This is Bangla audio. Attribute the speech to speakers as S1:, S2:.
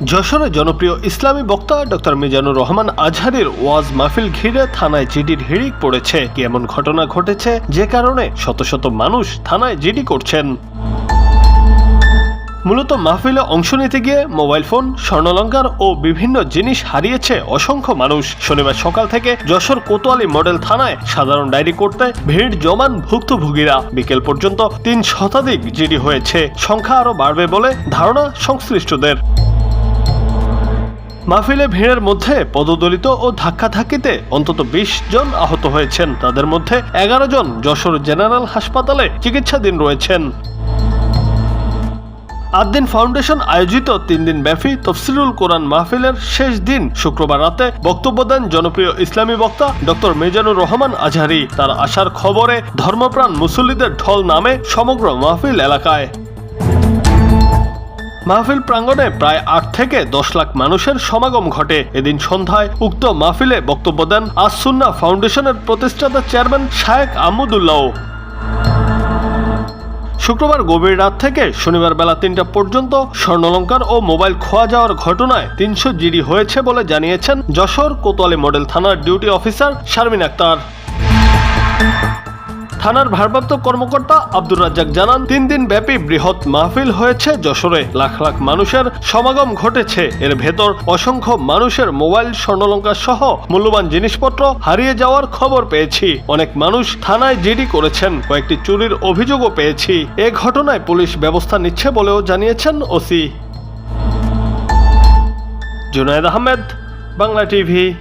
S1: যশোরে জনপ্রিয় ইসলামী বক্তা ডক্টর মিজানুর রহমান আজহারীর ওয়াজ মাহফিল ঘিরে থানায় জিডির হিড়িক পড়েছে। কি এমন ঘটনা ঘটেছে যে কারণে শত শত মানুষ থানায় জিডি করছেন? মূলত মাহফিলে অংশ নিতে গিয়ে মোবাইল ফোন, স্বর্ণালংকার ও বিভিন্ন জিনিস হারিয়েছে অসংখ্য মানুষ। শনিবার সকাল থেকে যশোর কোতোয়ালি মডেল থানায় সাধারণ ডায়েরি করতে ভিড় জমান ভুক্তভোগীরা। বিকেল পর্যন্ত ৩ শতাধিক জিডি হয়েছে। সংখ্যা আরও বাড়বে বলে ধারণা সংশ্লিষ্টদের। মাহফিলে ভিড়ের মধ্যে পদদলিত ও ধাক্কাধাক্কিতে অন্তত ২০ জন আহত হয়েছেন। তাদের মধ্যে ১১ জন যশোর জেনারেল হাসপাতালে চিকিৎসাধীন রয়েছেন। আদ্দিন ফাউন্ডেশন আয়োজিত ৩ দিন ব্যাপী তফসিরুল কোরআন মাহফিলের শেষ দিন শুক্রবার রাতে বক্তব্য দেন জনপ্রিয় ইসলামী বক্তা ডক্টর মিজানুর রহমান আজহারী। তার আসার খবরে ধর্মপ্রাণ মুসল্লিদের ঢল নামে সমগ্র মাহফিল এলাকায়। মাহফিল প্রাঙ্গণে প্রায় ৮ থেকে ১০ লাখ মানুষের সমাগম ঘটে। এদিন সন্ধ্যায় উক্ত মাহফিলে বক্তব্য দেন আস-সুন্নাহ ফাউন্ডেশনের প্রতিষ্ঠাতা চেয়ারম্যান শায়েখ আহমদুল্লাহ। শুক্রবার গভীর রাত থেকে শনিবার বেলা ৩টা পর্যন্ত স্বর্ণালংকার ও মোবাইল খোয়া যাওয়ার ঘটনায় ৩০০ জিডি হয়েছে বলে জানিয়েছেন যশোর কোতোয়ালি মডেল থানার ডিউটি অফিসার শারমিন আক্তার। থানার ভারপ্রাপ্ত কর্মকর্তা আব্দুর রাজ্জাক জানান, ৩ দিন ব্যাপী বৃহৎ মাহফিল হয়েছে যশোরে। লাখ লাখ মানুষের সমাগম ঘটেছে। এর ভেতর অসংখ্য মানুষের মোবাইল, স্বর্ণালংকার সহ মূল্যবান জিনিসপত্র হারিয়ে যাওয়ার খবর পেয়েছি। অনেক মানুষ থানায় জিডি করেছেন। কয়েকটি চুরির অভিযোগও পেয়েছি। এ ঘটনায় পুলিশ ব্যবস্থা নিচ্ছে বলেও জানিয়েছেন ওসি। জুনায়েদ আহমেদ, বাংলা টিভি।